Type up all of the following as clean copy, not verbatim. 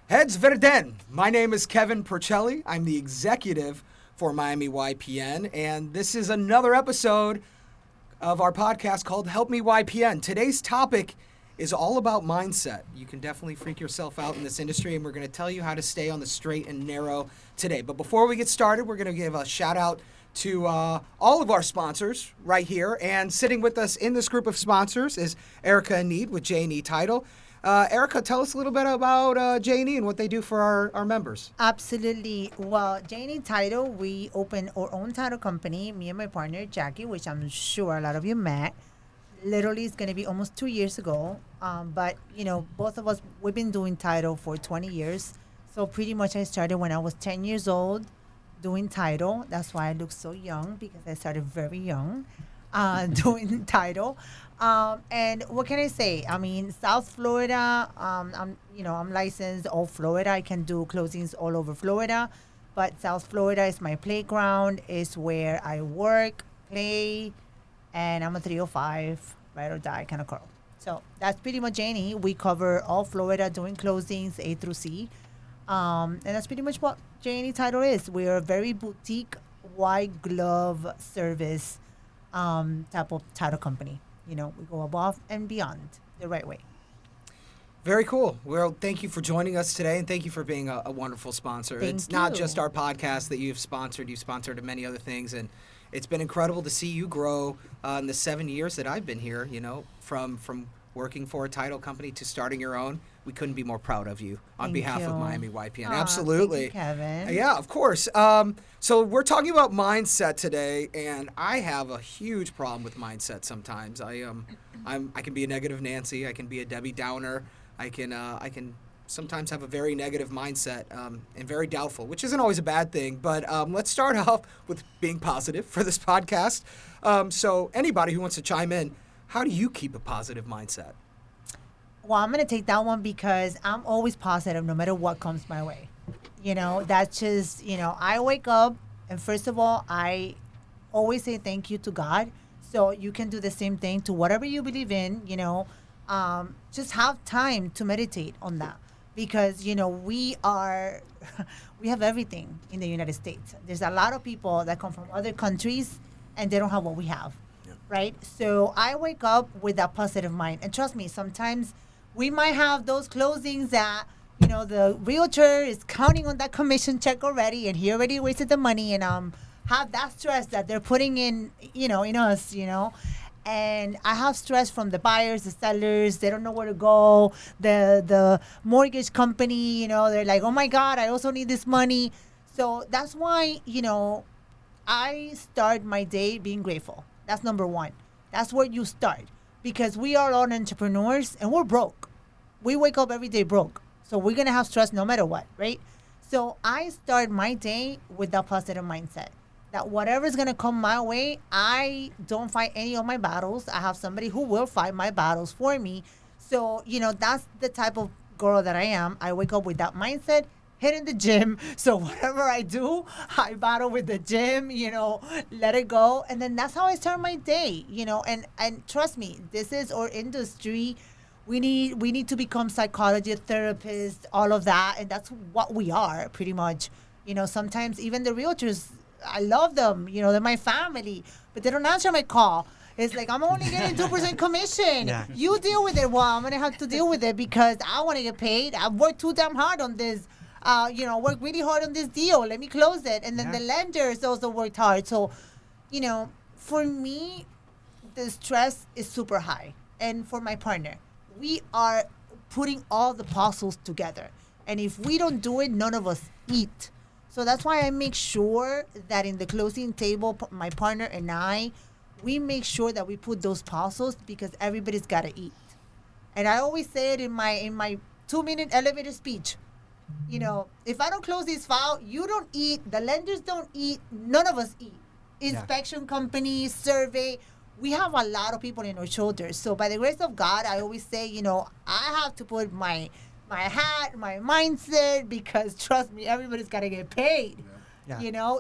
Heads Verden. My name is Kevin Puricelli. I'm the executive for Miami YPN, and this is another episode of our podcast called Help Me YPN. Today's topic is all about mindset. You can definitely freak yourself out in this industry, and we're going to tell you how to stay on the straight and narrow today. But before we get started, we're going to give a shout out to all of our sponsors right here. And sitting with us in this group of sponsors is Erika Enid with J&E Title. Erika, tell us a little bit about J&E and what they do for our members. Absolutely. Well, J&E Title, we opened our own title company, me and my partner, Jackie, which I'm sure a lot of you met. Literally, it's going to be almost 2 years ago. But, both of us, we've been doing title for 20 years. So pretty much I started when I was 10 years old doing title. That's why I look so young, because I started very young doing title. And what can I say? I mean, South Florida, I'm licensed all Florida. I can do closings all over Florida, but South Florida is my playground, is where I work, play, and I'm a 305, ride or die kind of girl. So that's pretty much Janie. We cover all Florida doing closings A through C. And that's pretty much what Janie Title is. We're a very boutique, white glove service type of title company. We go above and beyond the right way. Very cool. Well, thank you for joining us today, and thank you for being a wonderful sponsor. It's not just our podcast that you've sponsored many other things, and it's been incredible to see you grow in the 7 years that I've been here, from working for a title company to starting your own. We couldn't be more proud of you on behalf of Miami YPN. Absolutely. Thank you, Kevin. Yeah, of course. So we're talking about mindset today, and I have a huge problem with mindset sometimes. I can be a negative Nancy. I can be a Debbie Downer. I can sometimes have a very negative mindset and very doubtful, which isn't always a bad thing. But let's start off with being positive for this podcast. So anybody who wants to chime in, how do you keep a positive mindset? Well, I'm going to take that one because I'm always positive no matter what comes my way. That's just, I wake up and first of all, I always say thank you to God. So you can do the same thing to whatever you believe in, just have time to meditate on that because, we have everything in the United States. There's a lot of people that come from other countries and they don't have what we have. Right? So I wake up with that positive mind. And trust me, sometimes we might have those closings that, the realtor is counting on that commission check already and he already wasted the money and have that stress that they're putting in, in us, And I have stress from the buyers, the sellers, they don't know where to go. The mortgage company, they're like, oh my God, I also need this money. So that's why, I start my day being grateful. That's number one. That's where you start because we are all entrepreneurs and we're broke. We wake up every day broke. So we're going to have stress no matter what, right? So I start my day with that positive mindset that whatever's going to come my way, I don't fight any of my battles. I have somebody who will fight my battles for me. So, that's the type of girl that I am. I wake up with that mindset. Hitting the gym. So whatever I do, I battle with the gym, let it go. And then that's how I start my day, and trust me, this is our industry. We need to become psychologists, therapists, all of that. And that's what we are pretty much. Sometimes even the realtors, I love them, they're my family, but they don't answer my call. It's like, I'm only getting 2% commission. Yeah. You deal with it. Well, I'm going to have to deal with it because I want to get paid. I've worked too damn hard on this. Work really hard on this deal. Let me close it. And then the lenders also worked hard. So, for me, the stress is super high. And for my partner, we are putting all the puzzles together. And if we don't do it, none of us eat. So that's why I make sure that in the closing table, my partner and I, we make sure that we put those puzzles because everybody's got to eat. And I always say it in my 2-minute elevator speech. If I don't close this file, you don't eat, the lenders don't eat, none of us eat. Inspection companies, survey, we have a lot of people in our shoulders. So by the grace of God, I always say, I have to put my hat, my mindset, because trust me, everybody's got to get paid.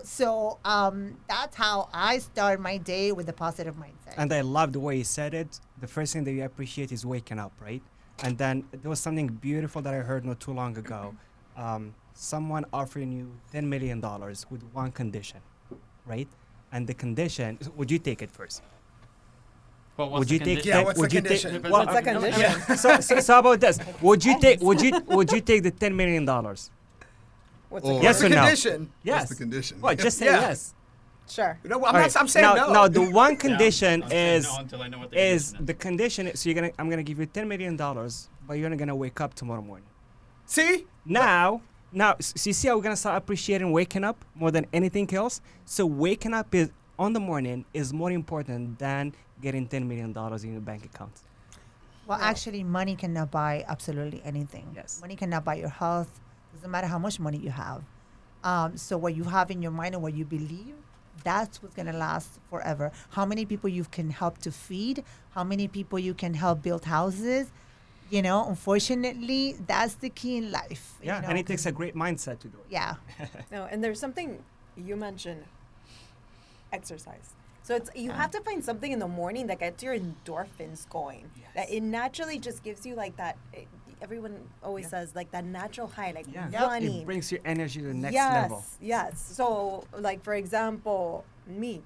So that's how I start my day with a positive mindset. And I love the way you said it. The first thing that you appreciate is waking up, right? And then there was something beautiful that I heard not too long ago. someone offering you $10 million with one condition, right? And the condition, would you take it first? Well, what's Would the you take condition? Yeah, that? what's Would the you take? condition? Well, What's the condition? so how about this? Would you take? Would you take the $10 million? What's Or- the Yes What's the or no? condition? Yes. What's the condition? Well, just say Yeah. yes. Sure. No, All right, I'm saying now, no. Now the one Yeah, condition I'm saying is no until I know what the is condition the condition. So I'm gonna give you $10 million, but you're not gonna wake up tomorrow morning. See? Now, so you see how we're gonna start appreciating waking up more than anything else. So waking up is on the morning is more important than getting $10 million in your bank account. Well, actually, money cannot buy absolutely anything. Yes. Money cannot buy your health. Doesn't matter how much money you have. So what you have in your mind and what you believe, that's what's gonna last forever. How many people you can help to feed? How many people you can help build houses? You know, unfortunately, that's the key in life. you Yeah, know, and it takes 'cause- a great mindset to do it. Yeah. No, and there's something you mentioned, exercise. So it's you have to find something in the morning that gets your endorphins going. That it naturally just gives you like that. Everyone always says like that natural high, like running. It brings your energy to the next yes, level. Yes. So like for example, me.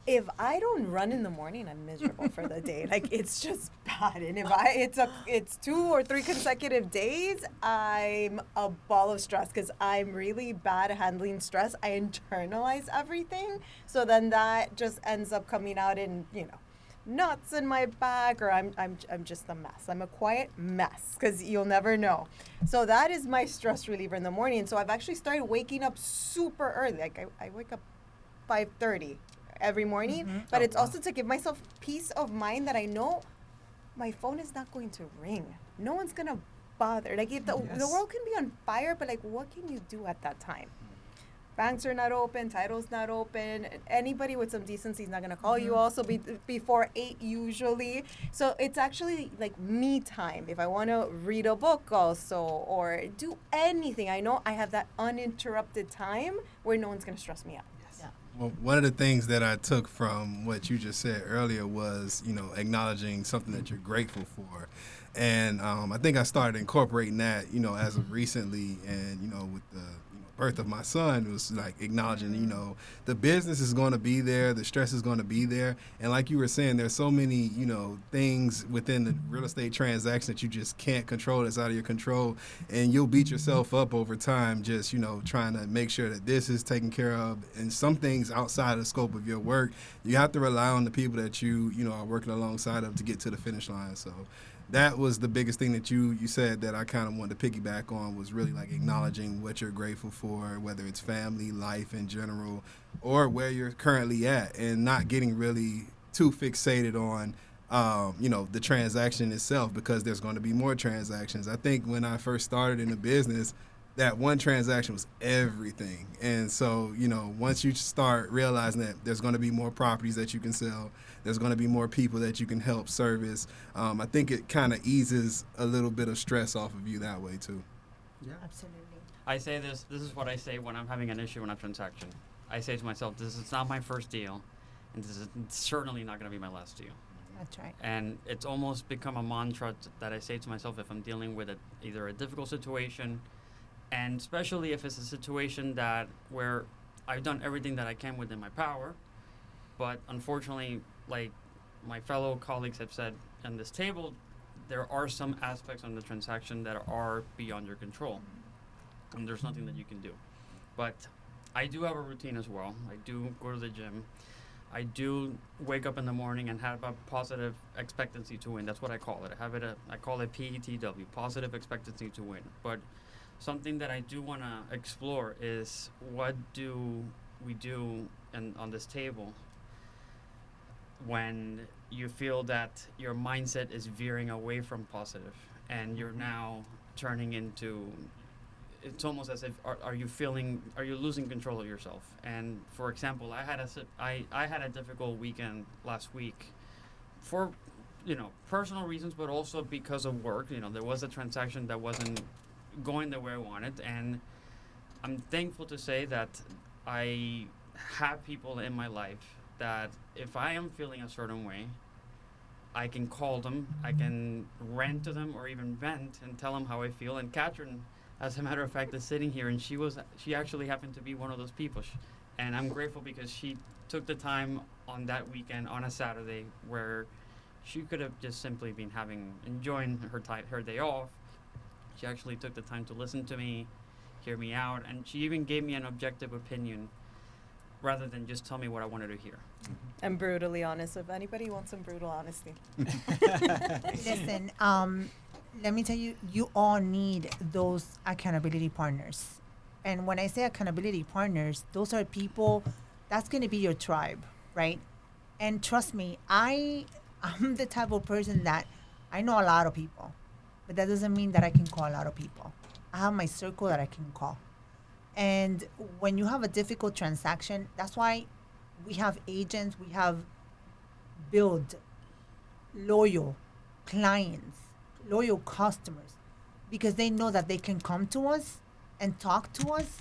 If I don't run in the morning, I'm miserable for the day. Like it's just bad. And if it's 2 or 3 consecutive days, I'm a ball of stress because I'm really bad at handling stress. I internalize everything, so then that just ends up coming out in nuts in my back, or I'm just a mess. I'm a quiet mess because you'll never know. So that is my stress reliever in the morning. So I've actually started waking up super early. Like I wake up 5:30 every morning, but it's also to give myself peace of mind that I know my phone is not going to ring. No one's gonna bother. Like if the world can be on fire, but like what can you do at that time? Banks are not open, title's not open. Anybody with some decency is not gonna call you also before 8 usually. So it's actually like me time. If I wanna read a book also or do anything, I know I have that uninterrupted time where no one's gonna stress me out. Well, one of the things that I took from what you just said earlier was, acknowledging something that you're grateful for. And I think I started incorporating that, as of recently. And, with the birth of my son, it was like acknowledging, the business is going to be there, the stress is going to be there. And like you were saying, there's so many, things within the real estate transaction that you just can't control, that's out of your control. And you'll beat yourself up over time just, trying to make sure that this is taken care of. And some things outside of the scope of your work, you have to rely on the people that you are working alongside of to get to the finish line. So that was the biggest thing that you said that I kind of wanted to piggyback on, was really like acknowledging what you're grateful for, whether it's family, life in general, or where you're currently at, and not getting really too fixated on, the transaction itself, because there's going to be more transactions. I think when I first started in the business, that one transaction was everything. And so, once you start realizing that there's going to be more properties that you can sell, there's going to be more people that you can help service, I think it kind of eases a little bit of stress off of you that way too. Yeah. Absolutely. I say this is what I say when I'm having an issue in a transaction. I say to myself, this is not my first deal, and this is certainly not going to be my last deal. That's right. And it's almost become a mantra that I say to myself if I'm dealing with either a difficult situation, and especially if it's a situation where I've done everything that I can within my power, but unfortunately, like my fellow colleagues have said on this table, there are some aspects on the transaction that are beyond your control, and there's nothing that you can do. But I do have a routine as well. I do go to the gym. I do wake up in the morning and have a positive expectancy to win. That's what I call it. I call it PETW, positive expectancy to win. But something that I do want to explore is, what do we do on this table when you feel that your mindset is veering away from positive and you're now turning into, it's almost as if are you losing control of yourself? And for example, I had a difficult weekend last week for personal reasons, but also because of work. There was a transaction that wasn't going the way I wanted, and I'm thankful to say that I have people in my life that if I am feeling a certain way, I can call them, I can rant to them, or even vent and tell them how I feel. And Katherine As a matter of fact, is sitting here, and she actually happened to be one of those people, and I'm grateful because she took the time on that weekend on a Saturday where she could have just simply been enjoying her day off. She actually took the time to listen to me, hear me out, and she even gave me an objective opinion rather than just tell me what I wanted to hear. I'm brutally honest. If anybody wants some brutal honesty. Listen, let me tell you, you all need those accountability partners. And when I say accountability partners, those are people that's going to be your tribe, right? And trust me, I'm the type of person that I know a lot of people, but that doesn't mean that I can call a lot of people. I have my circle that I can call. And when you have a difficult transaction, that's why we have agents, we have build loyal clients, loyal customers, because they know that they can come to us and talk to us,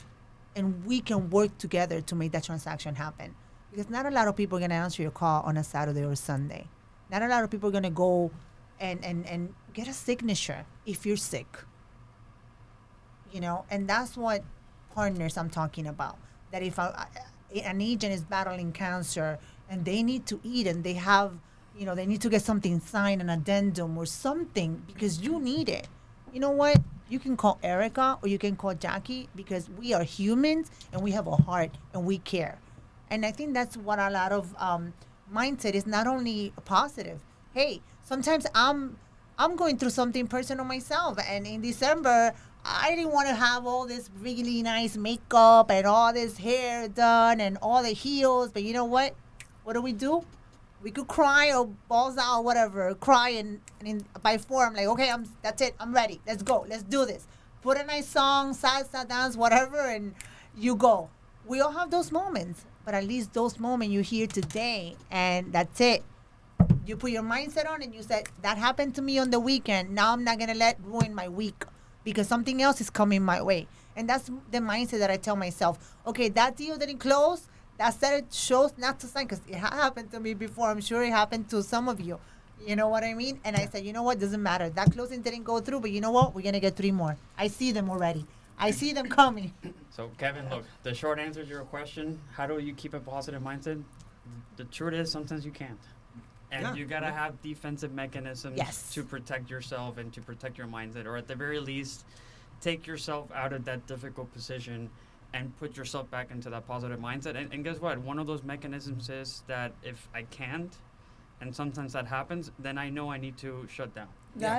and we can work together to make that transaction happen. Because not a lot of people are going to answer your call on a Saturday or Sunday. Not a lot of people are going to go and get a signature if you're sick. You know, and that's what partners I'm talking about. That if an agent is battling cancer and they need to eat and they have, you know, they need to get something signed, an addendum or something because you need it. You know what? You can call Erika or you can call Jackie because we are humans and we have a heart and we care. And I think that's what a lot of mindset is, not only positive. Hey, sometimes I'm going through something personal myself, and in December I didn't want to have all this really nice makeup and all this hair done and all the heels. But you know what? What do? We could cry or balls out, whatever, cry, and by 4 I'm like, okay, that's it. I'm ready. Let's go. Let's do this. Put a nice song, salsa, dance, whatever, and you go. We all have those moments, but at least those moments you're here today, and that's it. You put your mindset on, and you said, that happened to me on the weekend. Now I'm not going to let ruin my week because something else is coming my way. And that's the mindset that I tell myself. Okay, that deal didn't close. That said, it shows not to sign because it happened to me before. I'm sure it happened to some of you. You know what I mean? And I said, you know what? Doesn't matter. That closing didn't go through, but you know what? We're going to get 3 more. I see them already. I see them coming. So, Kevin, look, the short answer to your question, how do you keep a positive mindset? The truth is sometimes you can't. And you got to have defensive mechanisms to protect yourself and to protect your mindset, or at the very least, take yourself out of that difficult position and put yourself back into that positive mindset. And guess what? One of those mechanisms is that if I can't, and sometimes that happens, then I know I need to shut down.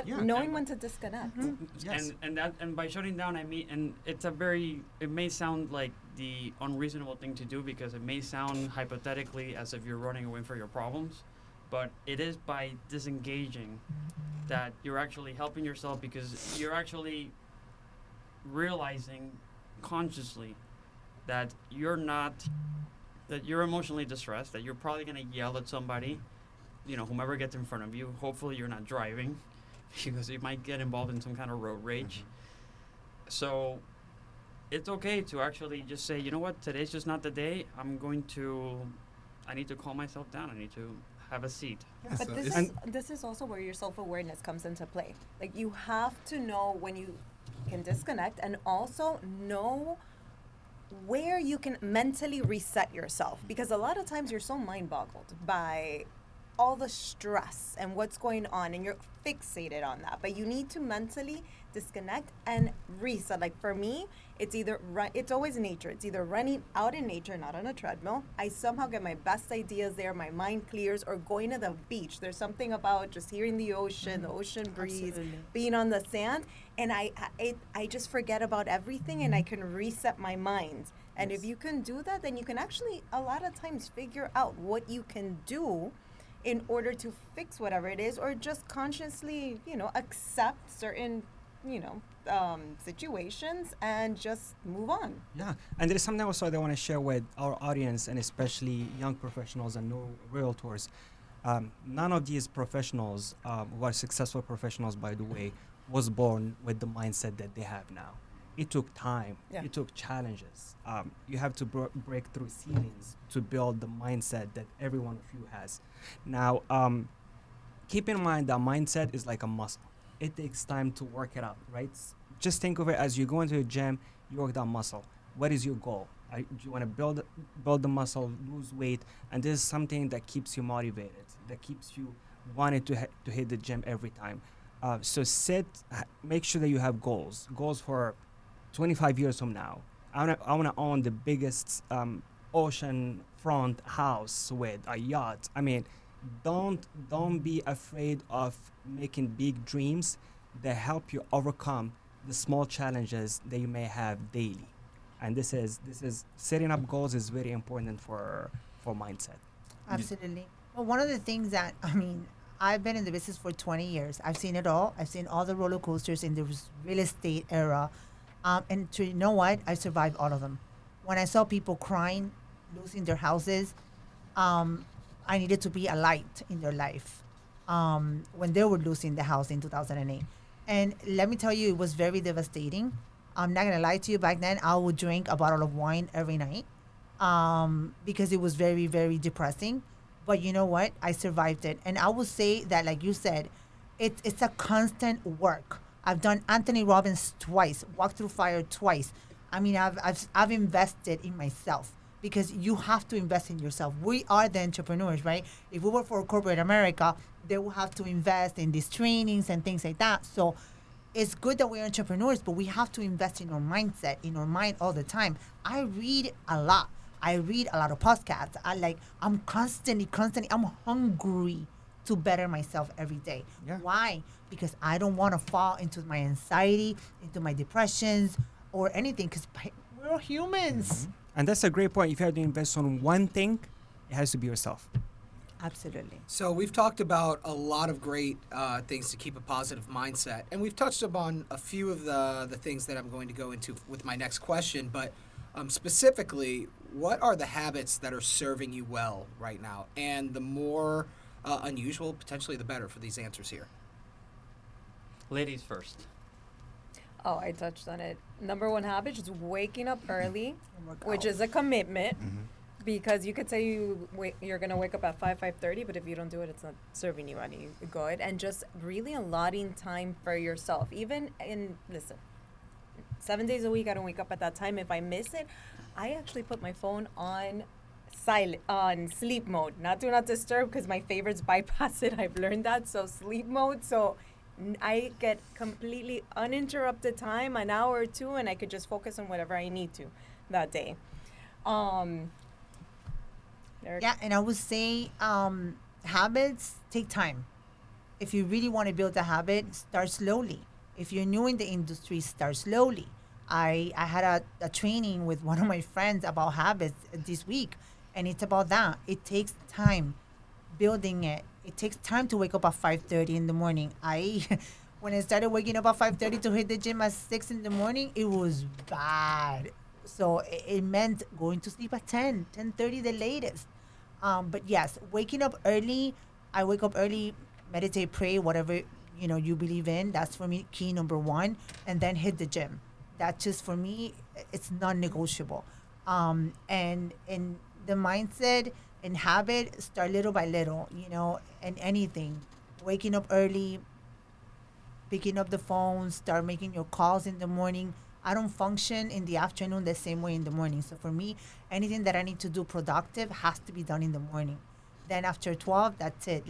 Knowing when to disconnect. Mm-hmm. Yes. And by shutting down, I mean, and it may sound like the unreasonable thing to do because it may sound hypothetically as if you're running away from your problems, but it is by disengaging that you're actually helping yourself, because you're actually realizing consciously that you're emotionally distressed, that you're probably going to yell at somebody, whomever gets in front of you. Hopefully you're not driving because you might get involved in some kind of road rage. Mm-hmm. So it's okay to actually just say, you know what, today's just not the day. I need to calm myself down. I need to have a seat. Yeah, but this is also where your self-awareness comes into play. Like, you have to know when you can disconnect, and also know where you can mentally reset yourself, because a lot of times you're so mind-boggled by all the stress and what's going on, and you're fixated on that. But you need to mentally disconnect and reset. Like, for me, it's always nature. It's either running out in nature, not on a treadmill. I somehow get my best ideas there. My mind clears. Or going to the beach. There's something about just hearing the ocean breeze, absolutely, being on the sand, and I just forget about everything, and I can reset my mind. And if you can do that, then you can actually a lot of times figure out what you can do in order to fix whatever it is, or just consciously, accept certain, situations and just move on. Yeah, and there is something also that I want to share with our audience, and especially young professionals and new realtors. None of these professionals, who are successful professionals, by the way, was born with the mindset that they have now. It took time. Yeah. It took challenges. You have to break through ceilings to build the mindset that every one of you has. Now, keep in mind that mindset is like a muscle. It takes time to work it out, right? just think of it as you go into the gym, you work that muscle. What is your goal? Do you want to build the muscle, lose weight, and this is something that keeps you motivated, that keeps you wanting to hit the gym every time. So make sure that you have goals for 25 years from now. I want to own the biggest ocean front house with a yacht. I mean, don't be afraid of making big dreams that help you overcome the small challenges that you may have daily. And this is setting up goals is very important for mindset. Absolutely. Well, one of the things that, I mean, I've been in the business for 20 years. I've seen it all. I've seen all the roller coasters in the real estate era. And you know what? I survived all of them. When I saw people crying, losing their houses, I needed to be a light in their life when they were losing the house in 2008. And let me tell you, it was very devastating. I'm not going to lie to you. Back then, I would drink a bottle of wine every night because it was very, very depressing. But you know what? I survived it. And I would say that, like you said, it's a constant work. I've done Anthony Robbins twice, walked through fire twice. I mean, I've invested in myself because you have to invest in yourself. We are the entrepreneurs, right? If we work for corporate America, they will have to invest in these trainings and things like that. So it's good that we're entrepreneurs, but we have to invest in our mindset, in our mind all the time. I read a lot. I read a lot of podcasts. I'm constantly, I'm hungry to better myself every day. Yeah. Why? Because I don't want to fall into my anxiety, into my depressions, or anything, because we're humans. Mm-hmm. And that's a great point. If you have to invest on one thing, it has to be yourself. Absolutely. So we've talked about a lot of great things to keep a positive mindset, and we've touched upon a few of the things that I'm going to go into with my next question, but specifically, what are the habits that are serving you well right now? And the more unusual, potentially the better for these answers here. Ladies first. Oh, I touched on it. Number one habit is waking up early, which out. is a commitment. Mm-hmm. Because you could say you're going to wake up at 5:30, but if you don't do it, it's not serving you any good. And just really allotting time for yourself. Listen, 7 days a week, I don't wake up at that time. If I miss it, I actually put my phone on sleep mode. Not do not disturb, because my favorites bypass it. I've learned that. So sleep mode. So I get completely uninterrupted time, an hour or two, and I could just focus on whatever I need to that day. Yeah, and I would say habits take time. If you really want to build a habit, start slowly. If you're new in the industry, start slowly. I had a training with one of my friends about habits this week, and it's about that. It takes time building it. It takes time to wake up at 5:30 in the morning. When I started waking up at 5:30 to hit the gym at 6 in the morning, it was bad. So it meant going to sleep at 10:30 the latest. But yes, waking up early. I wake up early, meditate, pray, whatever you believe in. That's for me key number one, and then hit the gym. That's just for me. It's non-negotiable. And in the mindset and habit, start little by little. And anything, waking up early, picking up the phone, start making your calls in the morning. I don't function in the afternoon the same way in the morning. So for me, anything that I need to do productive has to be done in the morning. Then after 12, that's it.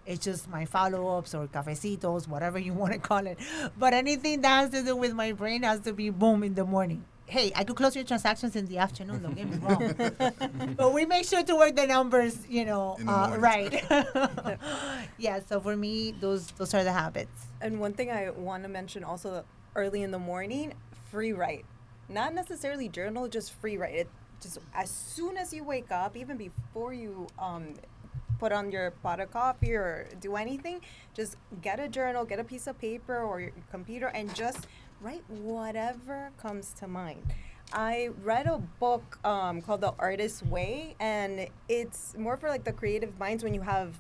It's just my follow-ups or cafecitos, whatever you want to call it. But anything that has to do with my brain has to be boom in the morning. Hey, I could close your transactions in the afternoon, don't get me wrong. But we make sure to work the numbers, right. Yeah, so for me, those are the habits. And one thing I want to mention also early in the morning, free write. Not necessarily journal, just free write. It just as soon as you wake up, even before you put on your pot of coffee or do anything, just get a journal, get a piece of paper or your computer, and just write whatever comes to mind. I read a book called The Artist's Way, and it's more for the creative minds when you have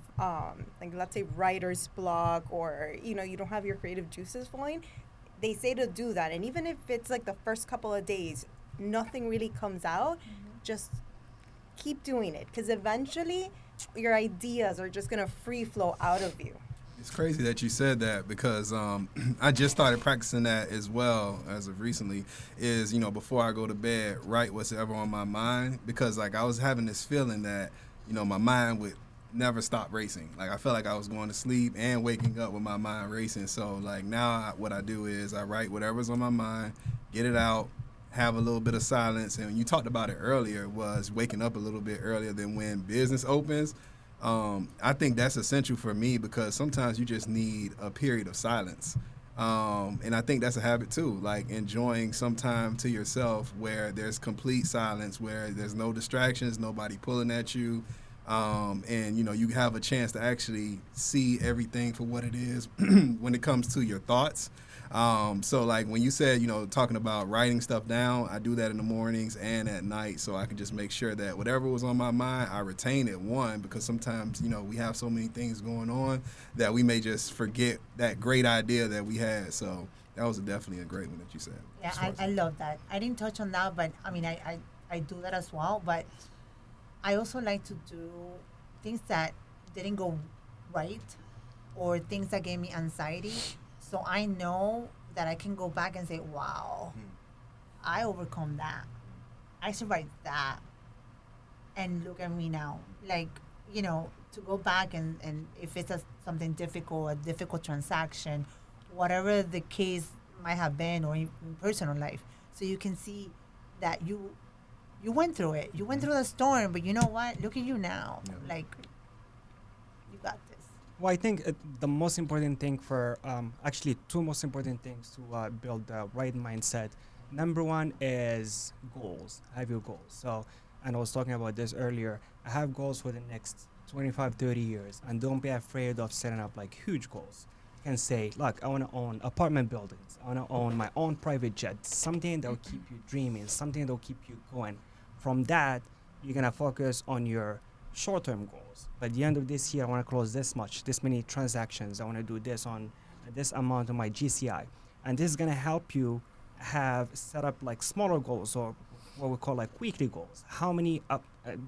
let's say writer's block, or you don't have your creative juices flowing. They say to do that, and even if it's the first couple of days, nothing really comes out, just keep doing it, because eventually your ideas are just going to free flow out of you. It's crazy that you said that because I just started practicing that as well as of recently. Is before I go to bed, write what's ever on my mind, because like I was having this feeling that my mind would never stop racing. Like I felt like I was going to sleep and waking up with my mind racing. So like now what I do is I write whatever's on my mind, get it out, have a little bit of silence. And you talked about it earlier, was waking up a little bit earlier than when business opens. I think that's essential for me because sometimes you just need a period of silence. And I think that's a habit too, like enjoying some time to yourself where there's complete silence, where there's no distractions, nobody pulling at you. And you have a chance to actually see everything for what it is when it comes to your thoughts. So like when you said, talking about writing stuff down, I do that in the mornings and at night, so I can just make sure that whatever was on my mind, I retain it. One, because sometimes, we have so many things going on that we may just forget that great idea that we had. So that was definitely a great one that you said. Yeah, I love that. I didn't touch on that, but I mean, I do that as well. But I also like to do things that didn't go right or things that gave me anxiety. So I know that I can go back and say, wow, I overcome that. I survived that. And look at me now. Like, to go back and if it's something difficult, a difficult transaction, whatever the case might have been, or in personal life. So you can see that you went through it. You went through the storm, but you know what? Look at you now. Yeah. Like, you got this. Well, I think the most important thing actually two most important things to build the right mindset. Number one is goals. Have your goals. So, and I was talking about this earlier. I have goals for the next 25, 30 years. And don't be afraid of setting up like huge goals. You can say, look, I want to own apartment buildings. I want to own my own private jet. Something that will keep you dreaming. Something that will keep you going. From that, you're going to focus on your short-term goals. By the end of this year, I want to close this many transactions. I want to do this on this amount of my GCI. And this is going to help you have set up like smaller goals, or what we call like weekly goals. How many,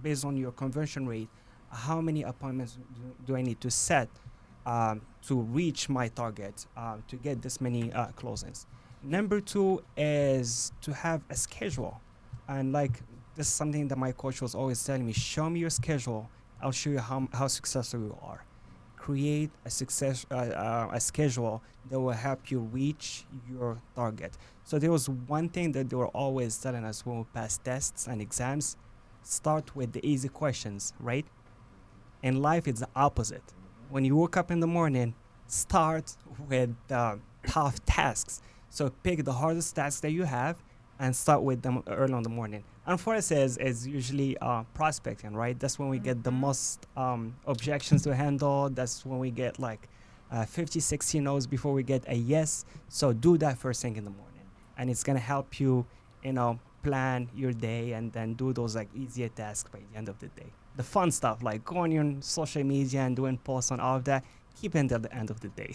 based on your conversion rate, how many appointments do I need to set to reach my target, to get this many closings? Number two is to have a schedule. And like, this is something that my coach was always telling me, show me your schedule. I'll show you how successful you are. Create a schedule that will help you reach your target. So there was one thing that they were always telling us when we pass tests and exams: start with the easy questions, right? In life, it's the opposite. When you wake up in the morning, start with tough tasks. So pick the hardest tasks that you have and start with them early in the morning. And for us is usually prospecting, right? That's when we get the most objections to handle. That's when we get like 50, 60 no's before we get a yes. So do that first thing in the morning. And it's going to help you, plan your day and then do those like easier tasks by the end of the day. The fun stuff, like going on social media and doing posts on all of that, keep it until the end of the day.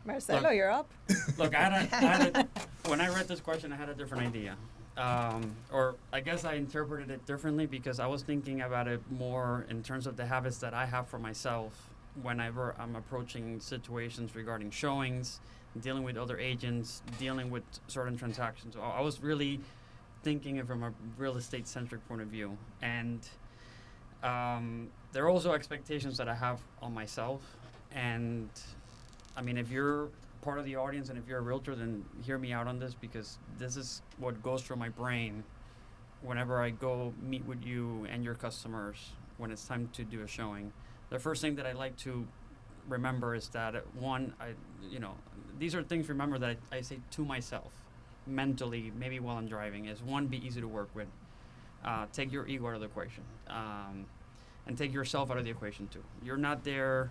Marcelo, you're up. Look, when I read this question, I had a different idea. Or I guess I interpreted it differently because I was thinking about it more in terms of the habits that I have for myself whenever I'm approaching situations regarding showings, dealing with other agents, dealing with certain transactions. I was really thinking it from a real estate-centric point of view. And there are also expectations that I have on myself. And I mean, if you're part of the audience and if you're a realtor, then hear me out on this, because this is what goes through my brain whenever I go meet with you and your customers when it's time to do a showing. The first thing that I like to remember is that, these are things, remember, that I say to myself mentally, maybe while I'm driving, is one, be easy to work with. Take your ego out of the equation. And take yourself out of the equation too. You're not there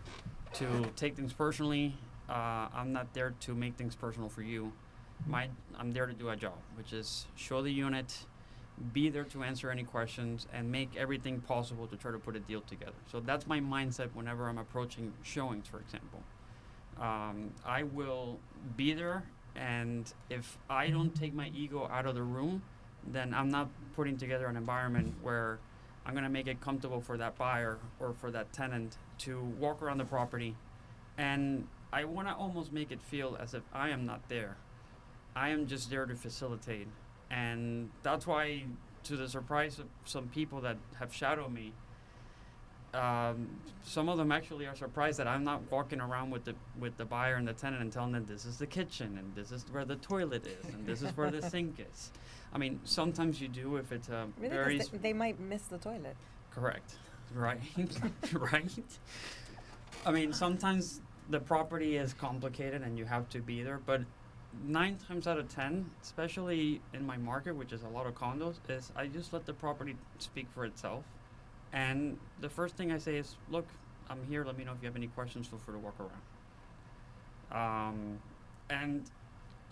to take things personally. I'm not there to make things personal for you. I'm there to do a job, which is show the unit, be there to answer any questions, and make everything possible to try to put a deal together. So that's my mindset whenever I'm approaching showings, for example. I will be there, and if I don't take my ego out of the room, then I'm not putting together an environment where I'm going to make it comfortable for that buyer or for that tenant to walk around the property. And I want to almost make it feel as if I am not there. I am just there to facilitate. And that's why, to the surprise of some people that have shadowed me, some of them actually are surprised that I'm not walking around with the buyer and the tenant and telling them this is the kitchen and this is where the toilet is and this is where the sink is. I mean, sometimes you do if it's a Really? very 'Cause they might miss the toilet. correct, right, right. I mean, sometimes the property is complicated and you have to be there, but 9 times out of 10, especially in my market, which is a lot of condos, is I just let the property speak for itself. And the first thing I say is, look, I'm here. Let me know if you have any questions. Feel free to walk around. And,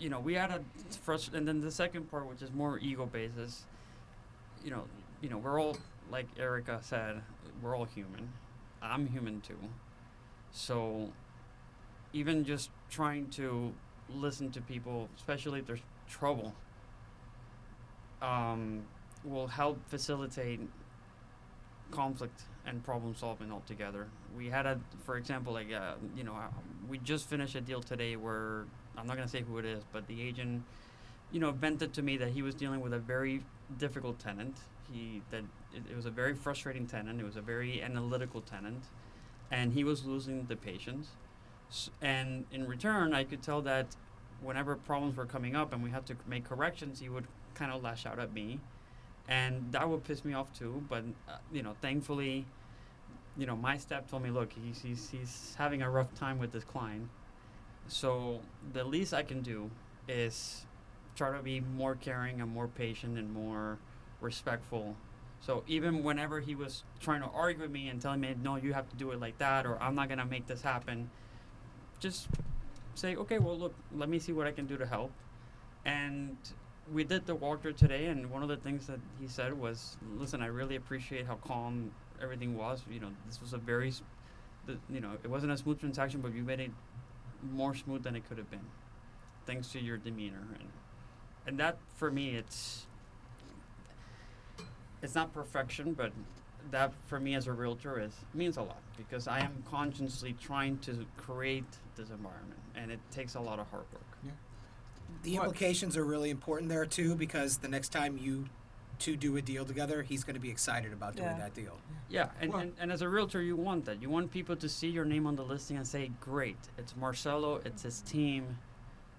you know, we had and then the second part, which is more ego basis, you know, we're all, like Erika said, we're all human. I'm human too. So even just trying to listen to people, especially if there's trouble, will help facilitate conflict and problem solving altogether. We had for example, like, we just finished a deal today where, I'm not going to say who it is, but the agent, vented to me that he was dealing with a very difficult tenant. It was a very frustrating tenant. It was a very analytical tenant, and he was losing the patience. And in return, I could tell that whenever problems were coming up and we had to make corrections, he would kind of lash out at me. And that would piss me off too, but thankfully, my staff told me, look, he's having a rough time with this client, so the least I can do is try to be more caring and more patient and more respectful. So even whenever he was trying to argue with me and telling me, no, you have to do it like that, or I'm not gonna make this happen, just say, okay, well, look, let me see what I can do to help. And we did the walkthrough today, and one of the things that he said was, listen, I really appreciate how calm everything was. This was it wasn't a smooth transaction, but you made it more smooth than it could have been, thanks to your demeanor. And that, for me, it's not perfection, but that, for me as a realtor, means a lot, because I am consciously trying to create this environment, and it takes a lot of hard work. Yeah. The implications are really important there too, because the next time you two do a deal together, he's going to be excited about doing that deal. Yeah, and as a realtor, you want that. You want people to see your name on the listing and say, great, it's Marcelo, it's his team.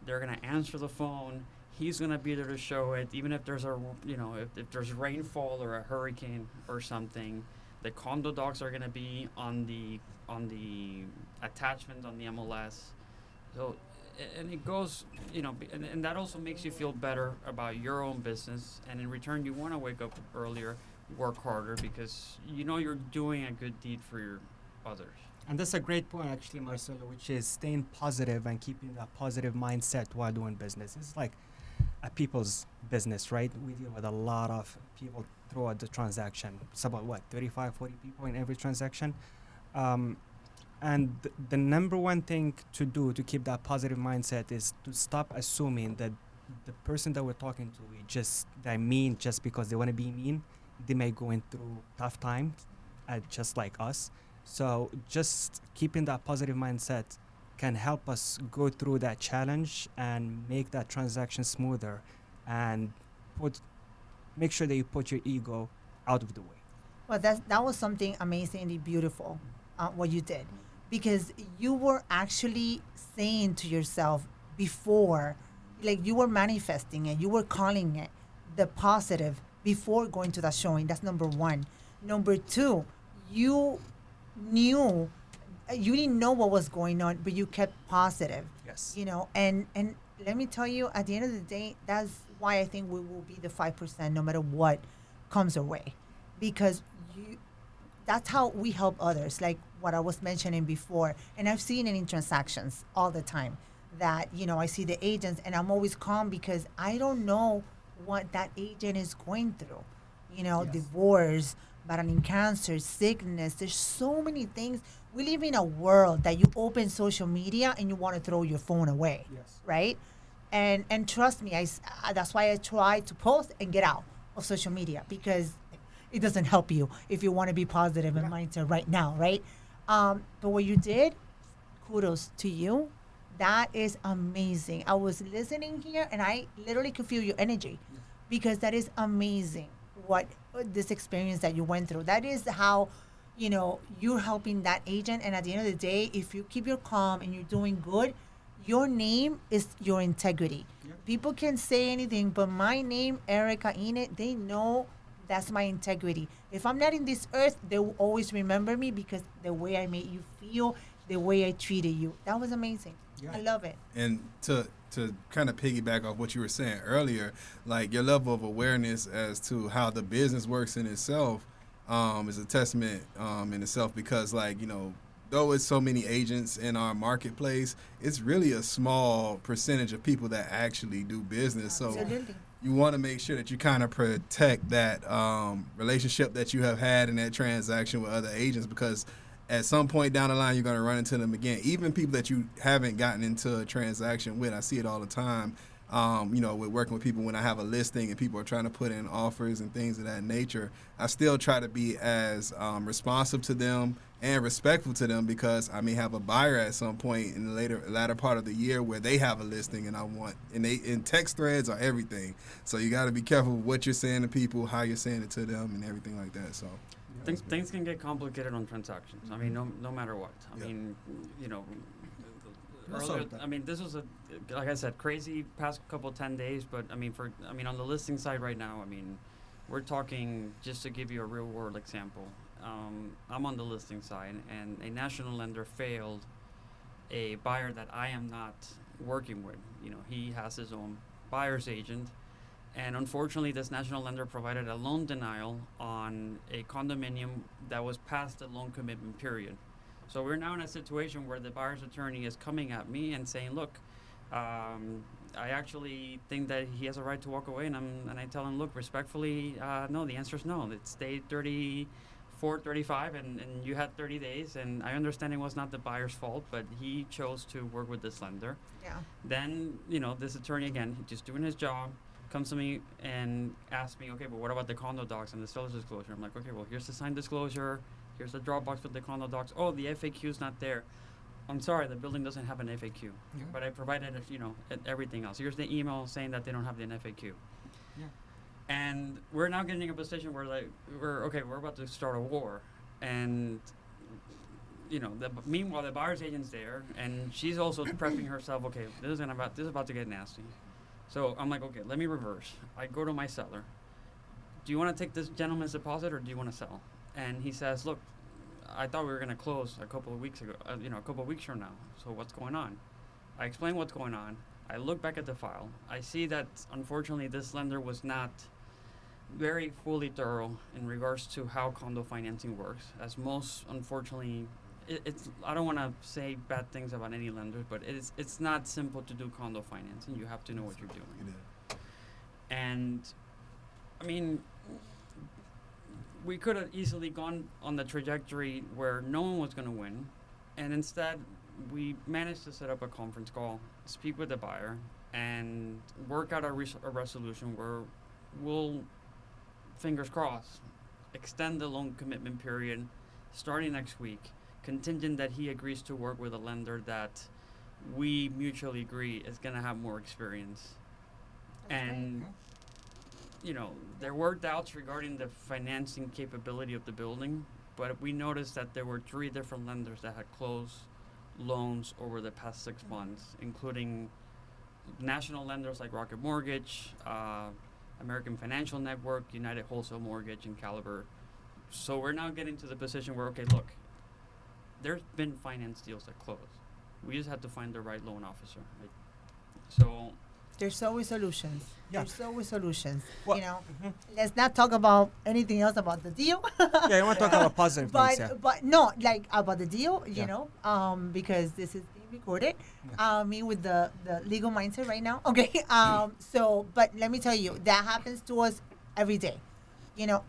They're going to answer the phone. He's going to be there to show it, even if there's if there's rainfall or a hurricane or something. The condo docs are going to be on the attachment on the MLS. So, and it goes, and that also makes you feel better about your own business. And in return, you want to wake up earlier, work harder, because you're doing a good deed for your others. And that's a great point, actually, Marcelo, which is staying positive and keeping that positive mindset while doing business. It's like a people's business, right? We deal with a lot of people throughout the transaction. It's about, 35, 40 people in every transaction. And the number one thing to do to keep that positive mindset is to stop assuming that the person that we're talking to they're mean just because they want to be mean. They may go through tough times, just like us. So just keeping that positive mindset can help us go through that challenge and make that transaction smoother, and make sure that you put your ego out of the way. Well, that was something amazingly beautiful, what you did, because you were actually saying to yourself before, like you were manifesting it, you were calling it the positive before going to that showing. That's number one. Number two, you didn't know what was going on, but you kept positive. Yes. And let me tell you, at the end of the day, that's why I think we will be the 5% no matter what comes our way, because that's how we help others, like what I was mentioning before. And I've seen it in transactions all the time that, I see the agents and I'm always calm because I don't know what that agent is going through. Yes. Divorce, battling cancer, sickness. There's so many things. We live in a world that you open social media and you want to throw your phone away, Yes. right? And trust me, that's why I try to post and get out of social media, because it doesn't help you if you want to be positive in mindset right now, right? But what you did, kudos to you. That is amazing. I was listening here and I literally could feel your energy because that is amazing what this experience that you went through. That is how, you're helping that agent. And at the end of the day, if you keep your calm and you're doing good, your name is your integrity. People can say anything, but my name, Erika Enid, they know that's my integrity. If I'm not in this earth, they will always remember me because the way I made you feel, the way I treated you. That was amazing. I love it. And to kind of piggyback off what you were saying earlier, like your level of awareness as to how the business works in itself is a testament in itself because, like, though it's so many agents in our marketplace, it's really a small percentage of people that actually do business. Absolutely. So you want to make sure that you kind of protect that relationship that you have had in that transaction with other agents because at some point down the line, you're going to run into them again. Even people that you haven't gotten into a transaction with, I see it all the time. With working with people when I have a listing and people are trying to put in offers and things of that nature, I still try to be as responsive to them and respectful to them because I may have a buyer at some point in the latter part of the year where they have a listing and text threads are everything. So you got to be careful with what you're saying to people, how you're saying it to them, and everything like that. So. Things can get complicated on transactions. I mean, no matter what. I mean, earlier, this was like I said, crazy past couple 10 days. But on the listing side right now, we're talking just to give you a real world example. I'm on the listing side, and a national lender failed a buyer that I am not working with. He has his own buyer's agent. And unfortunately, this national lender provided a loan denial on a condominium that was past the loan commitment period. So we're now in a situation where the buyer's attorney is coming at me and saying, look, I actually think that he has a right to walk away. And I tell him, look, respectfully, no, the answer is no. It's day 34, 35, and you had 30 days. And I understand it was not the buyer's fault, but he chose to work with this lender. Yeah. Then, this attorney, again, he's just doing his job, comes to me and asks me, okay, but what about the condo docs and the seller's disclosure? I'm like, okay, well, here's the signed disclosure. Here's the Dropbox with the condo docs. Oh, the FAQ's not there. I'm sorry, the building doesn't have an FAQ. Yeah. But I provided, everything else. Here's the email saying that they don't have the FAQ. Yeah. And we're now getting a position where, we're about to start a war. And, meanwhile, the buyer's agent's there, and she's also prepping herself, okay, this is about to get nasty. So I'm like, okay, let me reverse. I go to my seller. Do you want to take this gentleman's deposit or do you want to sell? And he says, look, I thought we were going to close a couple of weeks ago, a couple of weeks from now. So what's going on? I explain what's going on. I look back at the file. I see that, unfortunately, this lender was not very fully thorough in regards to how condo financing works. As most, unfortunately, it's I don't want to say bad things about any lenders, but it's not simple to do condo financing. You have to know what you're doing. And we could have easily gone on the trajectory where no one was going to win, and instead we managed to set up a conference call, speak with the buyer, and work out a resolution where we'll, fingers crossed, extend the loan commitment period starting next week, contingent that he agrees to work with a lender that we mutually agree is going to have more experience. And, there were doubts regarding the financing capability of the building, but we noticed that there were 3 different lenders that had closed loans over the past 6 months, including national lenders like Rocket Mortgage, American Financial Network, United Wholesale Mortgage, and Caliber. So we're now getting to the position where, okay, look, there's been finance deals that close. We just have to find the right loan officer. Right? So there's always solutions. Yeah. There's always solutions. Well, Let's not talk about anything else about the deal. Yeah, you want to talk about positive things, yeah. But no, like about the deal, because this is being recorded. Me with the legal mindset right now. Okay. But let me tell you, that happens to us every day.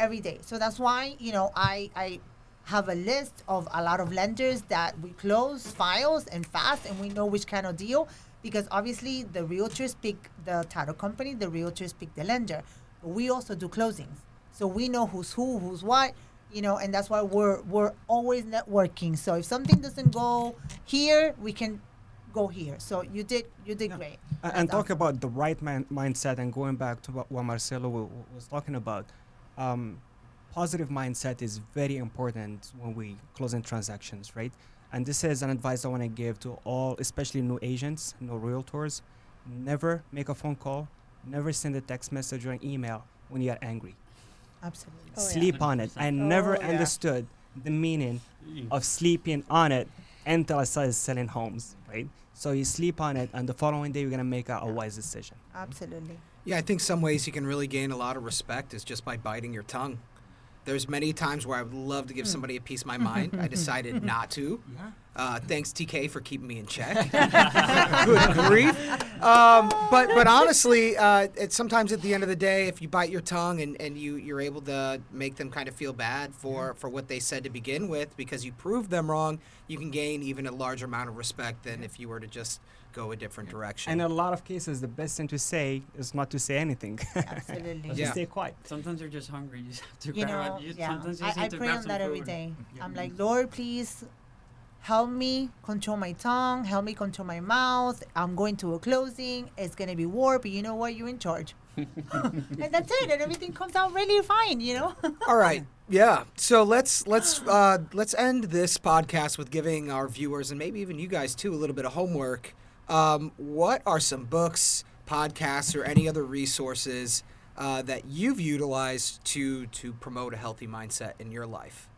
Every day. So that's why, I have a list of a lot of lenders that we close files and fast, and we know which kind of deal, because obviously the realtors pick the title company, the realtors pick the lender. But we also do closings. So we know who's who, who's what, and that's why we're always networking. So if something doesn't go here, we can go here. So you did great. And That's talk awesome. about the right mindset, and going back to what Marcelo was talking about. Positive mindset is very important when we closing transactions, right? And this is an advice I want to give to all, especially new agents, new realtors. Never make a phone call, never send a text message or an email when you are angry. Absolutely. Oh, yeah. Sleep on it. I never Oh, yeah. understood the meaning of sleeping on it until I started selling homes, right? So you sleep on it, and the following day you're gonna make a wise decision. Absolutely. Yeah, I think some ways you can really gain a lot of respect is just by biting your tongue. There's many times where I would love to give somebody a piece of my mind. I decided not to. Thanks, TK, for keeping me in check. Good grief. But honestly, it's sometimes at the end of the day, if you bite your tongue and you're able to make them kind of feel bad for what they said to begin with because you proved them wrong, you can gain even a larger amount of respect than if you were to just go a different direction. And in a lot of cases, the best thing to say is not to say anything. Absolutely. Just Yeah. stay quiet. Sometimes you're just hungry. You just have to You grab know, it. yeah. Sometimes you just I need to pray grab on some that every food. day. I'm like, Lord, please help me control my tongue, help me control my mouth. I'm going to a closing. It's going to be war, but you know what? You're in charge. And that's it. And everything comes out really fine. All right. Yeah. So let's end this podcast with giving our viewers and maybe even you guys too a little bit of homework. What are some books, podcasts, or any other resources that you've utilized to promote a healthy mindset in your life?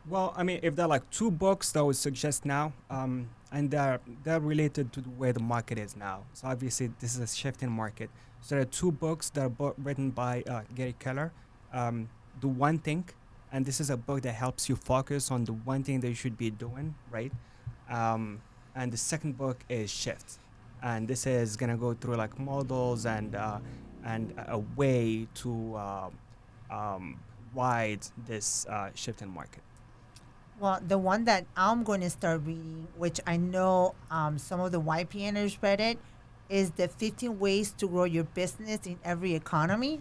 Well, I mean, if there are like two books that I would suggest now, and they're related to the way the market is now. So obviously, this is a shifting market. So there are two books that are written by Gary Keller. The One Thing, and this is a book that helps you focus on the one thing that you should be doing, right? And the second book is Shift, and this is gonna go through like models and a way to ride this shifting market. Well, the one that I'm going to start reading, which I know some of the YPNers read it, is the 15 Ways to Grow Your Business in Every Economy.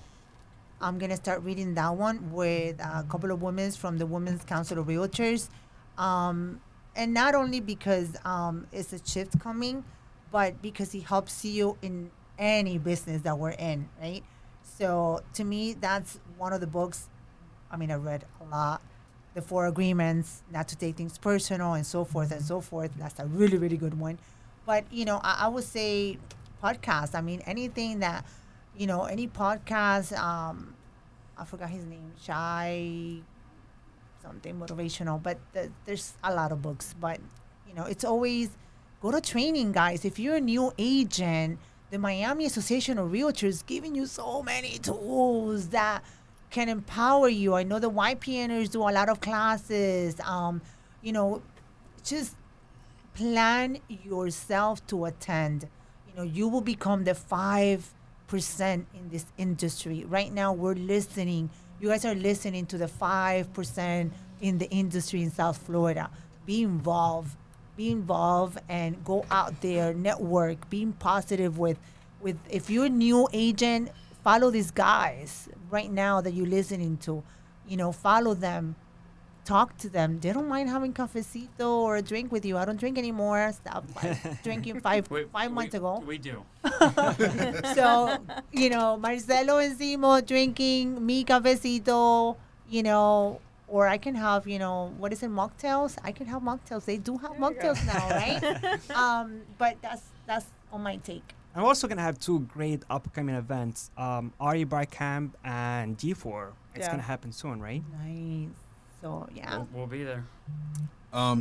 I'm going to start reading that one with a couple of women from the Women's Council of Realtors. And not only because it's a shift coming, but because he helps you in any business that we're in, right? So to me, that's one of the books. I mean, I read a lot. The Four Agreements, not to take things personal, and so forth and so forth. That's a really, really good one. But, I would say podcasts. I mean, anything that, any podcast, I forgot his name, Shy, something motivational. But there's a lot of books. But, it's always go to training, guys. If you're a new agent, the Miami Association of Realtors giving you so many tools that can empower you. I know the YPNers do a lot of classes. Just plan yourself to attend. You will become the 5% in this industry. Right now, we're listening. You guys are listening to the 5% in the industry in South Florida. Be involved. Be involved and go out there, network, being positive with if you're a new agent, follow these guys right now that you're listening to. Follow them, talk to them. They don't mind having cafecito or a drink with you. I don't drink anymore. Stopped drinking five months ago. We do. So, Marcelo and Simo drinking, me cafecito, or I can have, what is it, mocktails? I can have mocktails. They do have mocktails now, right? But that's on my take. I'm also gonna have two great upcoming events, RE Bar Camp and G4. It's Yeah. gonna happen soon, right? Nice. So, yeah. We'll be there.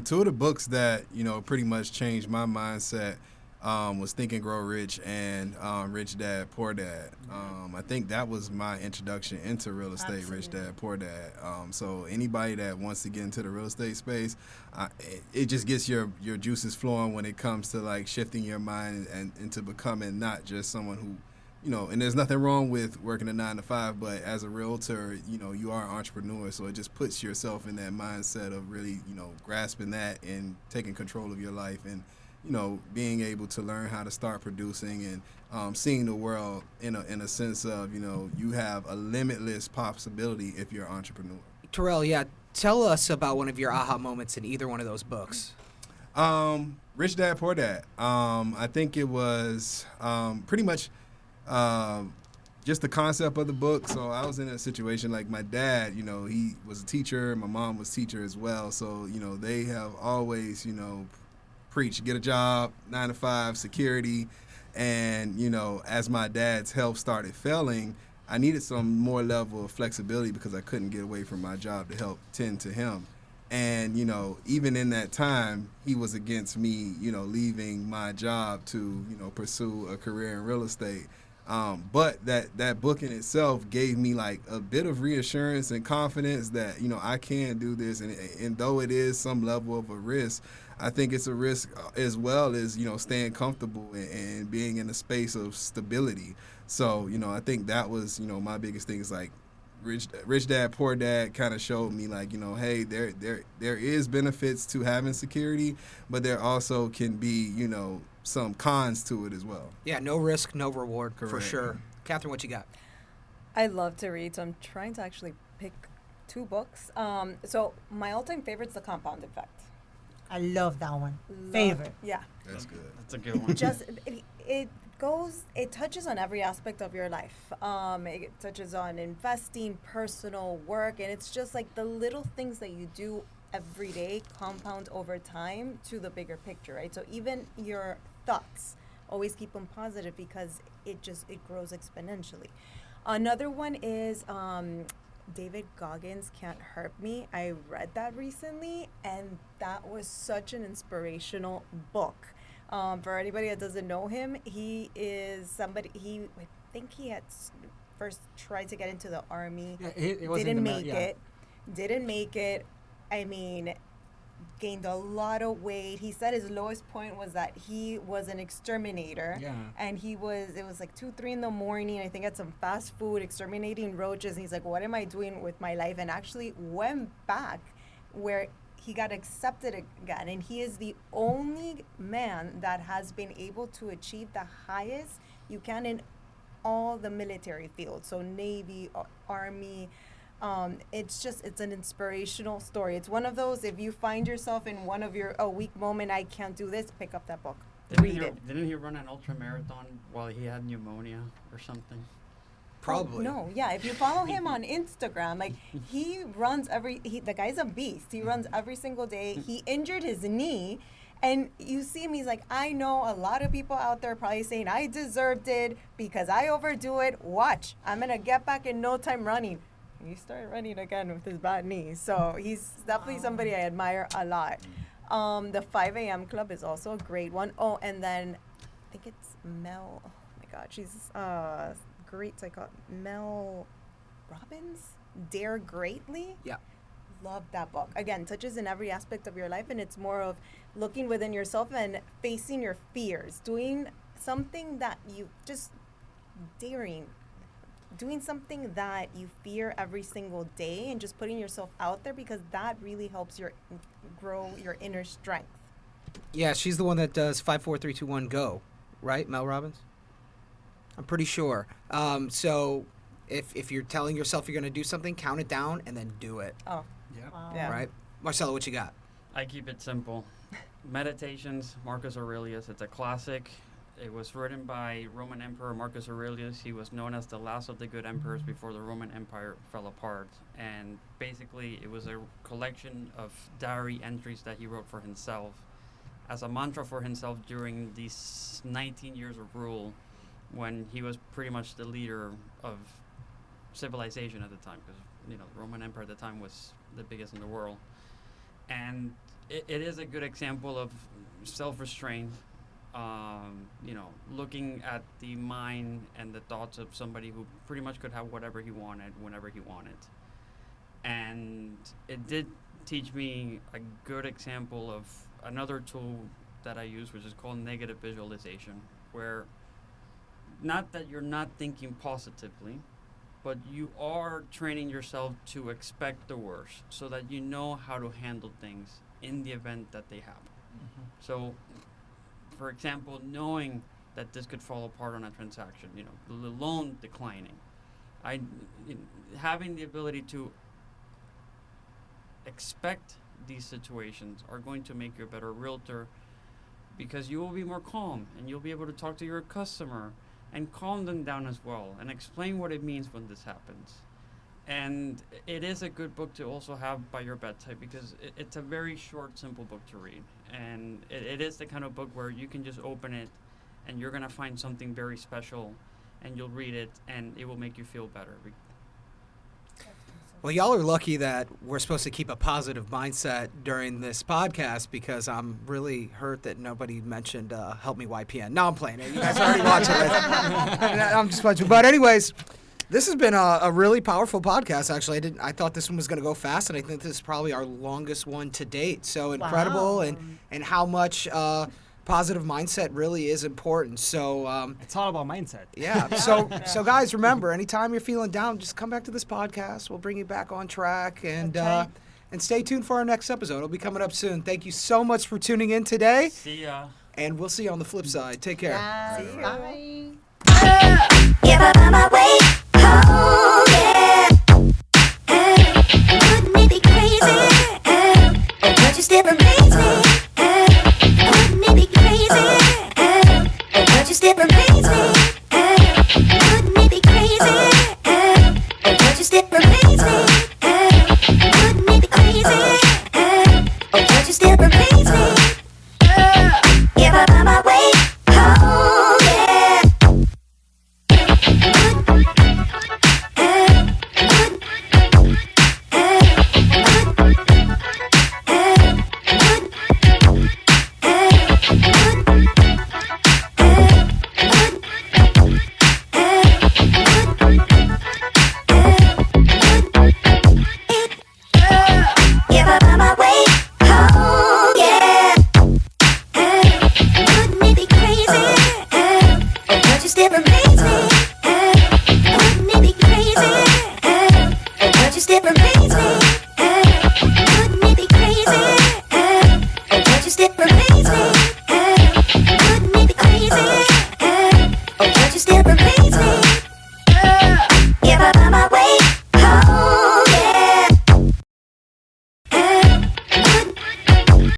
Two of the books that pretty much changed my mindset was Think and Grow Rich and Rich Dad Poor Dad. I think that was my introduction into real estate. Rich Absolutely. Dad Poor Dad. So anybody that wants to get into the real estate space, it just gets your juices flowing when it comes to like shifting your mind and into becoming not just someone who. And there's nothing wrong with working a 9 to 5, but as a realtor, you are an entrepreneur, so it just puts yourself in that mindset of really, grasping that and taking control of your life and, being able to learn how to start producing and seeing the world in a sense of, you have a limitless possibility if you're an entrepreneur. Terell, yeah, tell us about one of your aha moments in either one of those books. Rich Dad, Poor Dad. I think it was pretty much just the concept of the book. So I was in a situation like my dad, he was a teacher. My mom was a teacher as well. So, they have always, preached, get a job, 9 to 5, security. And, as my dad's health started failing, I needed some more level of flexibility because I couldn't get away from my job to help tend to him. And, even in that time, he was against me, leaving my job to, pursue a career in real estate. But that book in itself gave me like a bit of reassurance and confidence that, I can do this. And though it is some level of a risk, I think it's a risk as well as, staying comfortable and being in a space of stability. So, I think that was, my biggest thing is like Rich Dad, Poor Dad kind of showed me like, hey, there is benefits to having security, but there also can be, some cons to it as well. Yeah, no risk, no reward, for Correct. sure. Catherine, what you got? I love to read, so I'm trying to actually pick 2 books. So my all-time favorite's The Compound Effect. I love that one. Love- Favorite. Yeah. That's good. That's a good one. Just it touches on every aspect of your life. It touches on investing, personal work, and it's just like the little things that you do every day compound over time to the bigger picture, right? So even your thoughts, always keep them positive because it grows exponentially. Another one is David Goggins' Can't Hurt Me. I read that recently, and that was such an inspirational book. For anybody that doesn't know him, he is somebody, I think he had first tried to get into the army, Yeah, it was in didn't the make it, didn't make it. I mean, gained a lot of weight. He said his lowest point was that he was an exterminator. Yeah. And it was like 2, 3 in the morning, I think, at some fast food, exterminating roaches. And he's like, what am I doing with my life? And actually went back where he got accepted again. And he is the only man that has been able to achieve the highest you can in all the military fields. So Navy, Army. It's an inspirational story. It's one of those, if you find yourself in one of your weak moment, I can't do this, pick up that book. Read it. Didn't he run an ultra marathon while he had pneumonia or something? Probably. No, yeah. If you follow him on Instagram, like he runs the guy's a beast. He runs every single day. He injured his knee. And you see him, he's like, I know a lot of people out there probably saying I deserved it because I overdo it. Watch, I'm going to get back in no time running. He started running again with his bad knee. So he's definitely somebody I admire a lot. The 5 a.m. Club is also a great one. Oh, and then I think it's Mel. Oh, my God. She's great psycho. Mel Robbins? Dare Greatly? Yeah. Love that book. Again, touches in every aspect of your life, and it's more of looking within yourself and facing your fears. Doing something that you just daring. Doing something that you fear every single day and just putting yourself out there because that really helps grow your inner strength. Yeah, she's the one that does 5, 4, 3, 2, 1, go, right? Mel Robbins? I'm pretty sure. So if you're telling yourself you're going to do something, count it down and then do it, Oh, Yeah. Wow. Yeah. right? Marcelo, what you got? I keep it simple. Meditations, Marcus Aurelius. It's a classic. It was written by Roman Emperor Marcus Aurelius. He was known as the last of the good emperors before the Roman Empire fell apart. And basically, it was a collection of diary entries that he wrote for himself as a mantra for himself during these 19 years of rule when he was pretty much the leader of civilization at the time, because the Roman Empire at the time was the biggest in the world. And it is a good example of self-restraint. Looking at the mind and the thoughts of somebody who pretty much could have whatever he wanted, whenever he wanted. And it did teach me a good example of another tool that I use, which is called negative visualization, where not that you're not thinking positively, but you are training yourself to expect the worst so that you know how to handle things in the event that they happen. So For example, knowing that this could fall apart on a transaction, the loan declining. Having the ability to expect these situations are going to make you a better realtor, because you will be more calm and you'll be able to talk to your customer and calm them down as well and explain what it means when this happens. And it is a good book to also have by your bedside, because it's a very short, simple book to read. And it is the kind of book where you can just open it and you're going to find something very special, and you'll read it and it will make you feel better. Well, y'all are lucky that we're supposed to keep a positive mindset during this podcast, because I'm really hurt that nobody mentioned Help Me YPN. No, I'm playing it. You guys already watched it. I'm just watching. But anyways, this has been a really powerful podcast, actually. I thought this one was going to go fast, and I think this is probably our longest one to date. So incredible, Wow. and how much positive mindset really is important. So It's all about mindset. yeah. So guys, remember, anytime you're feeling down, just come back to this podcast. We'll bring you back on track, and That's right. and stay tuned for our next episode. It'll be coming up soon. Thank you so much for tuning in today, See ya. and we'll see you on the flip side. Take care. Yes, See you. bye. If I find my way home, yeah. Wouldn't it be crazy? Oh, don't you still amaze me? Wouldn't it be crazy? Oh, don't you still amaze me? Wouldn't it be crazy? Oh, don't you still amaze me? Wouldn't it be crazy? Oh, don't you still amaze me? If I find my way home, yeah.